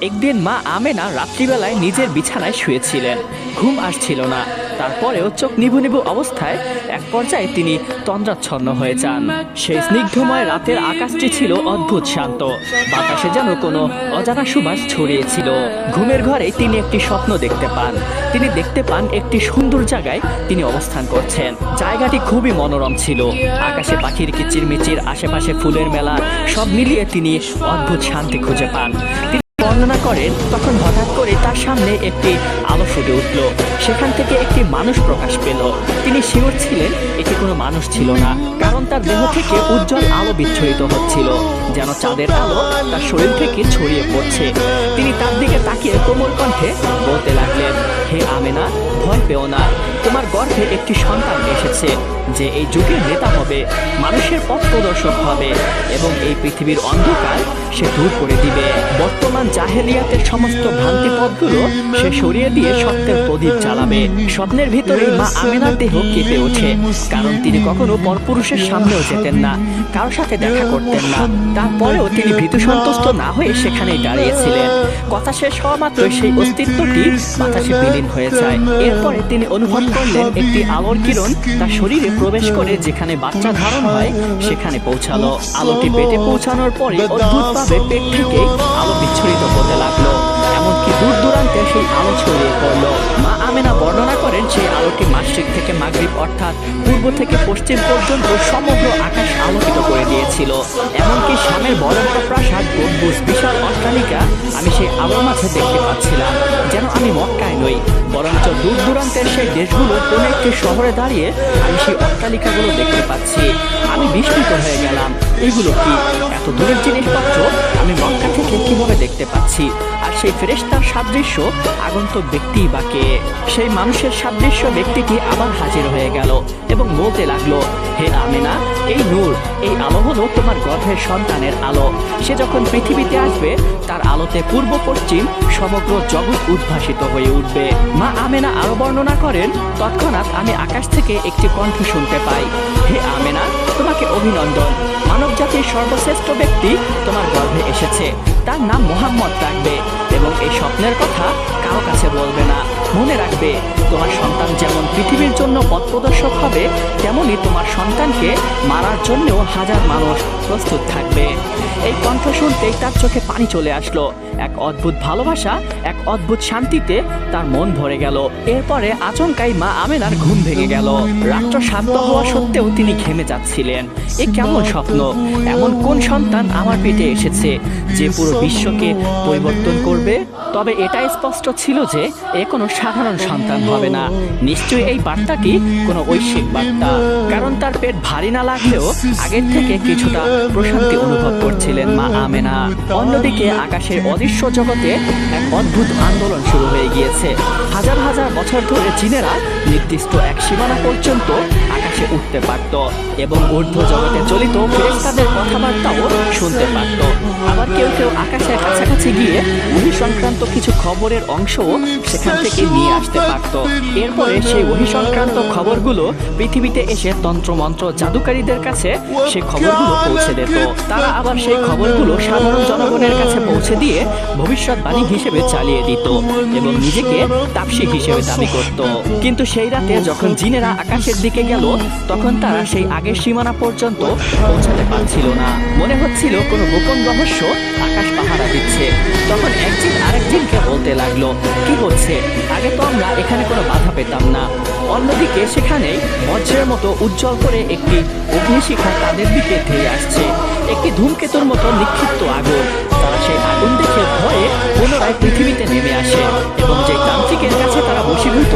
একদিন মা আমেনা রাত্রিবেলায় নিজের বিছানায় শুয়েছিলেন। ঘুম আসছিল না, তারপরেও চোখ নিভু নিভু অবস্থায় এক পর্যায়ে তিনি তন্দ্রাচ্ছন্ন হয়ে যান। সেই স্নিগ্ধময় রাতের আকাশটি ছিল অদ্ভুত শান্ত, বাতাসে যেন কোনো অজানা সুবাস ছড়িয়েছিল। ঘুমের ঘরে তিনি একটি স্বপ্ন দেখতে পান। তিনি দেখতে পান একটি সুন্দর জায়গায় তিনি অবস্থান করছেন। জায়গাটি খুবই মনোরম ছিল, আকাশে পাখির কিচিরমিচির, আশেপাশে ফুলের মেলা, সব মিলিয়ে তিনি অদ্ভুত শান্তি খুঁজে পান। বর্ণনা করেন, তখন হঠাৎ করে তার সামনে একটি আলো ফুটে উঠল। সেখান থেকে একটি মানুষ প্রকাশ পেল। তিনি শিওর ছিলেন এটি কোনো মানুষ ছিল না, কারণ তার দেহ থেকে উজ্জ্বল আলো বিচ্ছুরিত হচ্ছিল, যেন চাঁদের আলো তার শরীর থেকে ছড়িয়ে পড়ছে। তিনি তার দিকে তাকিয়ে কোমল কণ্ঠে বলতে লাগলেন, হে আমেনা, ভয় পেও না, তোমার গর্ভে একটি সন্তান এসেছে যে এই যুগের নেতা হবে, মানুষের পথ প্রদর্শক হবে এবং এই পৃথিবীর অন্ধকার সে দূর করে দিবে। বর্তমান জাহেলিয়াতের সমস্ত ভ্রান্তি পথগুলো সে সরিয়ে দিয়ে সত্যের প্রদীপ জ্বালাবে। স্বপ্নের ভিতরেই মা আমেনার দেহ কেঁপে ওঠে, কারণ তিনি কখনো পরপুরুষের সামনেও যেতেন না, কারোর সাথে দেখা করতেন না। তারপরেও তিনি ভীতু সন্তুষ্ট না হয়ে সেখানেই দাঁড়িয়েছিলেন। কথা শেষ হওয়া মাত্রই সেই অস্তিত্বটি বাতাসে বিলীন হয়ে যায়। এরপরে তিনি অনুভব করলেন একটি আলোর কিরণ তার শরীরে প্রবেশ করে যেখানে বাচ্চা ধারণ হয় সেখানে পৌঁছালো। আলোটি পেটে পৌঁছানোর পরে অদ্ভুতভাবে পেট থেকে আলো বিচ্ছুরিত হতে লাগলো, এমনকি দূর দূরান্তে সেই আলো ছড়িয়ে পড়লো। মা আমেনা বর্ণনা করেন, সেই আলোটি মাশরিক থেকে মাগরিব অর্থাৎ পূর্ব থেকে পশ্চিম পর্যন্ত সমগ্র আকাশ আলোকিত করে দিয়েছিল। এমনকি শামের বড় বড় প্রাসাদ, গম্বুজ, বিশাল অট্টালিকা আমি সেই আলোর মাঝে দেখতে পাচ্ছিলাম, যেন আমি মক্কায় নই, বরঞ্চ দূর দূরান্তের সেই দেশগুলোর কোনো একটি শহরে দাঁড়িয়ে আমি সেই অট্টালিকাগুলো দেখতে পাচ্ছি। আমি বিস্মিত হয়ে গেলাম, এগুলো কি? এত দূরের জিনিসপত্র আমি মক্কা থেকে কিভাবে দেখতে পাচ্ছি? আর সেই ফেরেশতার সাদৃশ্য আগন্তুক ব্যক্তি বা কে? সেই মানুষের সাদৃশ্য ব্যক্তিটি আবার হাজির হয়ে গেল এবং বলতে লাগলো, হে আমেনা, এই নূর, এই আলো হলো তোমার গর্ভের সন্তানের আলো। সে যখন পৃথিবীতে আসবে তার আলোতে পূর্ব পশ্চিম সমগ্র জগৎ উদ্ভাসিত হয়ে উঠবে। মা আমেনা আরো বর্ণনা করেন, তৎক্ষণাৎ আমি আকাশ থেকে একটি কণ্ঠ শুনতে পাই, হে আমেনা, তোমাকে অভিনন্দন, মানব জাতির সর্বশ্রেষ্ঠ ব্যক্তি তোমার গর্ভে এসেছে, তার নাম মুহাম্মদ রাখবে এবং এই স্বপ্নের কথা কারো কাছে বলবে না। মনে রাখবে, তোমার সন্তান যেমন পৃথিবীর জন্য পথ প্রদর্শক হবে, তেমনি তোমার সন্তানকে মারার জন্যও হাজার মানুষ প্রস্তুত থাকবে। এই কণ্ঠ শুনতেই তার চোখে পানি চলে আসলো। এক অদ্ভুত ভালোবাসা, এক অদ্ভুত শান্তিতে তার মন ভরে গেল। এরপরে আচমকাই মা আমেনার ঘুম ভেঙে গেল। রাত্র শান্ত হওয়া সত্ত্বেও তিনি ঘেমে যাচ্ছিলেন। এ কেমন স্বপ্ন? এমন কোন সন্তান আমার পেটে এসেছে যে পুরো বিশ্বকে পরিবর্তন করবে? তবে এটা স্পষ্ট ছিল যে এ কোনো সাধারণ সন্তান হবে না। নিশ্চয়ই এই বার্তাটি কোনো ঐশ্বিক বার্তা, কারণ তার পেট ভারী না লাগলেও আগের থেকে কিছুটা প্রশান্তি অনুভব করছিলেন মা আমেনা। অন্যদিকে আকাশের অদৃশ্য জগতে এক অদ্ভুত আন্দোলন শুরু হয়ে গিয়েছে। হাজার হাজার বছর ধরে জিনেরা নির্দিষ্ট এক সীমানা পর্যন্ত আকাশে উঠতে পারত এবং ঊর্ধ্ব জগতে চলিত ফেরেশতাদের কথাবার্তাও শুনতে পারত। আবার কেউ কেউ আকাশের কাছাকাছি গিয়ে ওহী সংক্রান্ত কিছু খবরের অংশও সেখান থেকে নিয়ে আসতে পারত। এরপরে সেই ওহী সংক্রান্ত খবরগুলো পৃথিবীতে এসে তন্ত্রমন্ত্র জাদুকারীদের কাছে সেই খবরগুলো পৌঁছে দিত। তারা আবার সেই খবরগুলো সাধারণ জনগণের কাছে পৌঁছে দিয়ে ভবিষ্যৎবাণী হিসেবে চালিয়ে দিত এবং নিজেকে তাফসীর হিসেবে দাবি করত। কিন্তু সেই রাতে যখন জিনেরা আকাশের দিকে গেল, তখন তারা সেই আগের সীমানা পর্যন্ত পৌঁছাতে পারছিল না। মনে হচ্ছিল কোনো গোপন রহস্য আকাশ পাহারা দিচ্ছে। তখন এক জিন আরেক জিনকে বলতে লাগলো, কি হচ্ছে? আগে তো আমরা এখানে কোনো বাধা পেতাম না। অন্যদিকে সেখানেই বজ্রের মতো উজ্জ্বল করে একটি অগ্নিশিখা তাদের দিকে ধেয়ে আসছে, একটি ধূমকেতুর মতো নিক্ষিপ্ত আগুন। তারা সেই আগুন দেখে ভয়ে পুনরায় পৃথিবীতে নেমে আসে এবং যে তান্ত্রিকের কাছে তারা বশীভূত,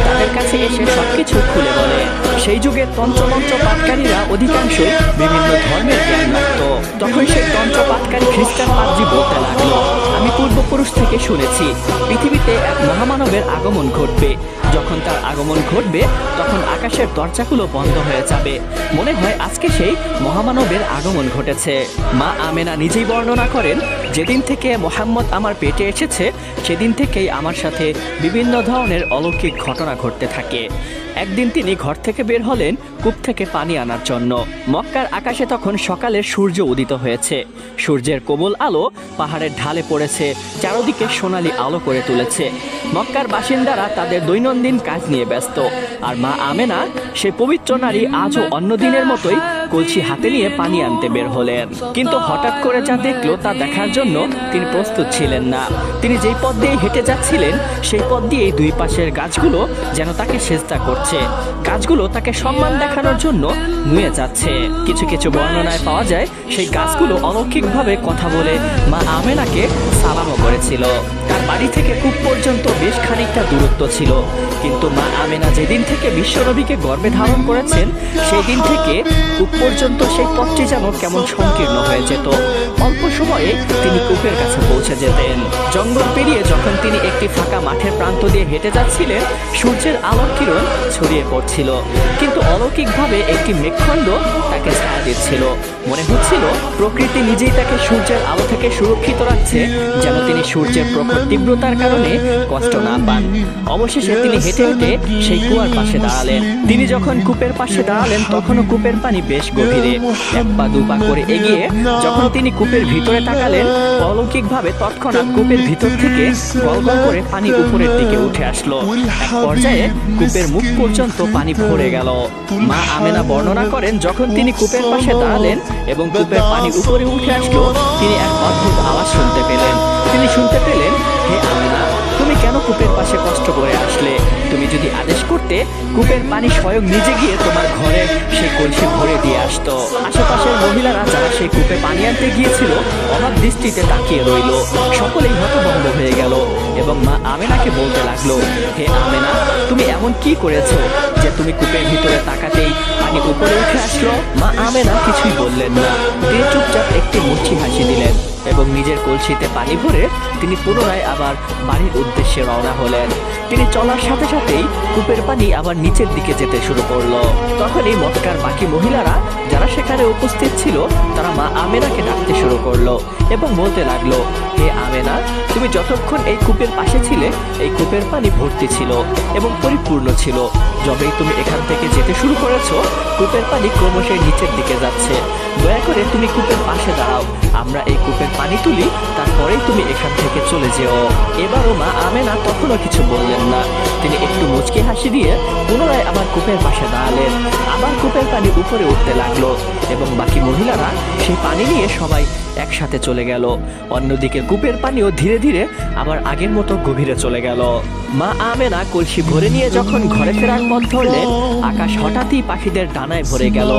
তাদের কাছে এসে সবকিছু খুলে বলে। সেই যুগের তন্ত্রমন্ত্র পাঠকারীরা অধিকাংশই বিভিন্ন ধর্মের জ্ঞান রাখত। তখন সেই তন্ত্রপাঠকারী খ্রিস্টান পাদ্রী বলতে লাগলো, আমি পূর্বপুরুষ থেকে শুনেছি পৃথিবীতে এক মহামানবের আগমন ঘটবে। যখন তার আগমন ঘটবে তখন আকাশের দরজাগুলো বন্ধ হয়ে যাবে। মনে হয় আজকে সেই মহামানবের আগমন ঘটেছে। মা আমেনা নিজেই বর্ণনা করেন, যেদিন থেকে মুহাম্মদ আমার পেটে এসেছে সেদিন থেকেই আমার সাথে বিভিন্ন ধরনের অলৌকিক ঘটনা ঘটতে থাকে। একদিন তিনি ঘর থেকে বের হলেন কূপ থেকে পানি আনার জন্য। মক্কার আকাশে তখন সকালের সূর্য উদিত হয়েছে। সূর্যের কোমল আলো পাহাড়ের ঢালে পড়েছে চারদিকে সোনালী আলো করে তুলেছে। মক্কার বাসিন্দারা তাদের দৈনন্দিন কাজ নিয়ে ব্যস্ত, আর মা আমেনা সেই পবিত্র নারী আজও অন্য দিনের মতোই কলসি হাতে নিয়ে পানি আনতে বের হলেন। কিন্তু হঠাৎ করে যা দেখলো তা দেখার জন্য তিনি প্রস্তুত ছিলেন না। তিনি যেই পথ দিয়ে হেঁটে যাচ্ছিলেন সেই পথ দিয়ে দুই পাশের গাছগুলো যেন তাকে সেজদা করছে। গাছগুলো তাকে সম্মান দেখানোর জন্য নুয়ে যাচ্ছে। কিছু কিছু বর্ণনায় পাওয়া যায় সেই গাছগুলো অলৌকিকভাবে কথা বলে মা আমেনাকে সালামও করেছিল। তার বাড়ি থেকে কূপ পর্যন্ত বেশ খানিকটা দূরত্ব ছিল, কিন্তু মা আমেনা যেদিন থেকে বিশ্বনবীকে গর্ভে ধারণ করেছেন সেই দিন থেকে কূপ পর্যন্ত সেই পথটি যেন কেমন সংকীর্ণ হয়ে যেত। অল্প সময়ে তিনি কূপের কাছে পৌঁছে যেতেন। জঙ্গল পেরিয়ে যখন তিনি একটি ফাঁকা মাঠের প্রান্ত দিয়ে হেঁটে যাচ্ছিলেন, সূর্যের আলোর কিরণ ছড়িয়ে পড়ছিল, কিন্তু অলৌকিকভাবে একটি মেঘখণ্ড তাকে ছায়া দিচ্ছিল। মনে হচ্ছিল প্রকৃতি নিজেই তাকে সূর্যের আলো থেকে সুরক্ষিত রাখছে, যেন তিনি সূর্যের প্রখর তীব্রতার কারণে কষ্ট না পান। অবশেষে তিনি হেঁটে হেঁটে সেই কুয়ার পাশে দাঁড়ালেন। তিনি যখন কূপের পাশে দাঁড়ালেন তখনও কূপের পানি বেশ গভীরে। এক পা দু পা করে এগিয়ে যখন তিনি কূপের ভিতরে তাকালেন, অলৌকিকভাবে তৎক্ষণাৎ কূপের ভিতর থেকে গলগল করে পানি উপরের দিকে উঠে আসলো। এক পর্যায়ে কূপের মুখ পর্যন্ত পানি ভরে গেল। মা আমেনা বর্ণনা করেন, যখন তিনি কূপের পাশে দাঁড়ালেন এবং কূপের পানি উপরে উঠে আসলো, তিনি এক অদ্ভুত আওয়াজ শুনতে পেলেন। তিনি শুনতে পেলেন, হে আমেনা, তুমি কেন কূপের পাশে কষ্ট করে আসলে? তুমি যদি আদেশ করতে, কূপের পানি স্বয়ং নিজে গিয়ে তোমার ঘরে সেই কলসি ভরে দিয়ে আসতো। আশেপাশের মহিলারা যারা সেই কূপে পানি আনতে গিয়েছিল অবাক দৃষ্টিতে তাকিয়ে রইল। সকলেই হতভম্ব হয়ে গেল এবং মা আমেনাকে বলতে লাগলো, হে আমেনা, তুমি এমন কি করেছো যে তুমি কূপের ভিতরে তাকাতেই পানি উপরে উঠে আসলো? মা আমেনা কিছুই বললেন না। তিনি চুপচাপ একটি মুচকি হাসি দিলেন এবং নিজের কলসিতে পানি ভরে তিনি পুনরায় আবার বাড়ির উদ্দেশ্যে রওনা হলেন। তিনি চলার সাথে সাথেই কূপের পানি আবার নিচের দিকে যেতে শুরু করলো। তখনই মক্কার বাকি মহিলারা যারা সেখানে উপস্থিত ছিল তারা মা আমেনাকে ডাকতে শুরু করলো এবং বলতে লাগলো, হে আমেনা, তুমি যতক্ষণ এই কূপের পাশে ছিলে এই কূপের পানি ভর্তি ছিল এবং পরিপূর্ণ ছিল। যবেই তুমি এখান থেকে যেতে শুরু করেছো, কূপের পানি ক্রমশই নিচের দিকে যাচ্ছে। দয়া করে তুমি কূপের পাশে দাঁড়াও, আমরা এই কূপের পানি তুলি, তারপরেই তুমি এখান থেকে চলে যেও। এবারও মা আমেনা তখনও কিছু বললেন না। তিনি একটু মুচকি হাসি দিয়ে পুনরায় আবার কূপের পাশে দাঁড়ালেন। আবার কূপের পানি উপরে উঠতে লাগলো এবং বাকি মহিলারা সেই পানি নিয়ে সবাই একসাথে চলে গেল। অন্যদিকে কূপের পানিও ধীরে ধীরে আবার আগের মতো গভীরে চলে গেল। মা আমেনা কলসি ভরে নিয়ে যখন ঘরে ফেরার পথ ধরলেন, আকাশ হঠাৎই পাখিদের ডানায় ভরে গেল।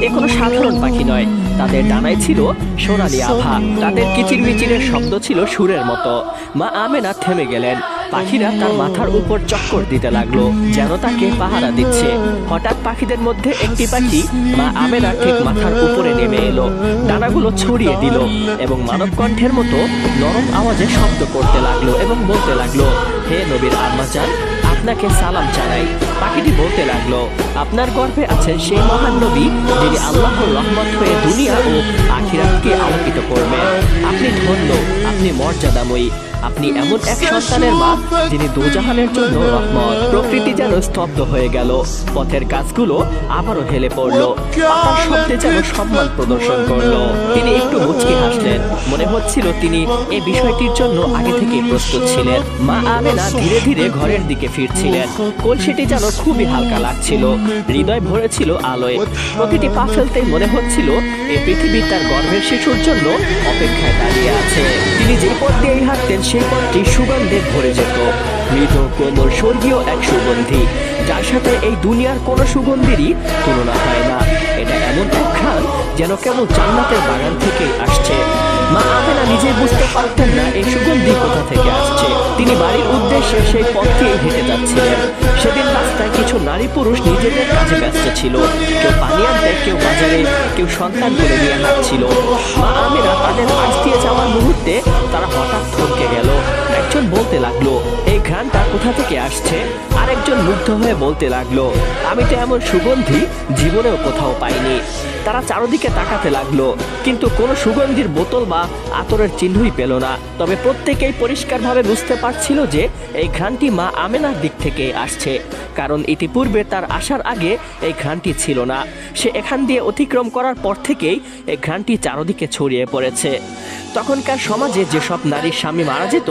এ কোনো সাধারণ পাখি নয়, তাদের ডানায় ছিল সোনালী আভা। তাদের কিচিরমিচিরের শব্দ ছিল সুরের মতো। মা আমেনা থেমে গেলেন। পাখিরা তার মাথার উপর চক্কর দিতে লাগলো, যেন তাকে পাহারা দিচ্ছে। হঠাৎ পাখিদের মধ্যে একটি পাখি মা আমেনার ঠিক মাথার উপরে নেমে এলো, ডানাগুলো ছড়িয়ে দিল এবং মানব কণ্ঠের মতো নরম আওয়াজে শব্দ করতে লাগলো এবং বলতে লাগলো, হে নবীর আম্মাজান, আপনাকে সালাম জানাই। পাখিটি বলতে লাগলো, আপনার গর্ভে আছেন সেই মহান নবী যিনি আল্লাহর রহমত হয়ে দুনিয়া ও আখিরাতকে আলোকিত করবেন। আপনি ধন্য, আপনি মর্যাদাময়ী, আপনি এমন এক সন্তানের মা যিনি দুজাহানের জন্য রহমত। প্রকৃতি যেন স্তব্ধ হয়ে গেল। পথের গাছগুলো আবারও হেলে পড়লো, পাতার শব্দে যেন সম্মান প্রদর্শন করলো। তিনি একটু মুচকি হাসলেন। মনে হচ্ছিল তিনি এই বিষয়টির জন্য আগে থেকেই প্রস্তুত ছিলেন। মা আমেনা ধীরে ধীরে ঘরের দিকে ফিরছিলেন। কলসিটি যেন খুবই হালকা লাগছিল, হৃদয় ভরেছিল আলোয়। প্রতিটি পা ফেলতেই মনে হচ্ছিল এই পৃথিবী তার গর্ভের শিশুর জন্য অপেক্ষায় দাঁড়িয়ে আছে। তিনি যে পথ দিয়ে হাঁটতেন সেই পথটি সুগন্ধে ভরে যেত। মৃদু কোমল স্বর্গীয় এক সুগন্ধি, যার সাথে এই দুনিয়ার কোনো সুগন্ধিরই তুলনা হয় না। এটা এমন এক ঘ্রাণ যেন কেবল জান্নাতের বাগান থেকেই আসছে। মা আমেনা নিজে বুঝতে পারতেন না এই সুগন্ধি কোথা থেকে আসছে। তিনি বাড়ির উদ্দেশ্যে সেই পথ দিয়ে হেঁটে যাচ্ছিলেন। সেদিন রাস্তায় কিছু নারী পুরুষ নিজেদের কাজে ব্যস্ত ছিল। কেউ পানি আনতে, কেউ বাজারে, কেউ সন্তান করে নিয়ে হাঁটছিল। মা আমেনা তাদের পাশ দিয়ে যাওয়ার মুহূর্তে তারা হঠাৎ থমকে গেল। একজন বলতে লাগলো, এই ঘ্রাণটা কোথা থেকে আসছে? আরেকজন মুগ্ধ হয়ে বলতে লাগলো, আমি তো এমন সুগন্ধি জীবনেও কোথাও পাইনি। তারা চারদিকে তাকাতে লাগলো, কিন্তু কোনো সুগন্ধির বোতল বা আতরের চিহ্নই পেল না। তবে প্রত্যেকেই পরিষ্কারভাবে বুঝতে পারছিল যে এই ঘ্রাণটি মা আমেনার দিক থেকে আসছে, কারণ ইতিপূর্বে তার আসার আগে এই ঘ্রাণটি ছিল না। সে এখান দিয়ে অতিক্রম করার পর থেকেই এই ঘ্রাণটি চারদিকে ছড়িয়ে পড়েছে। তখনকার সমাজে যেসব নারীর স্বামী মারা যেত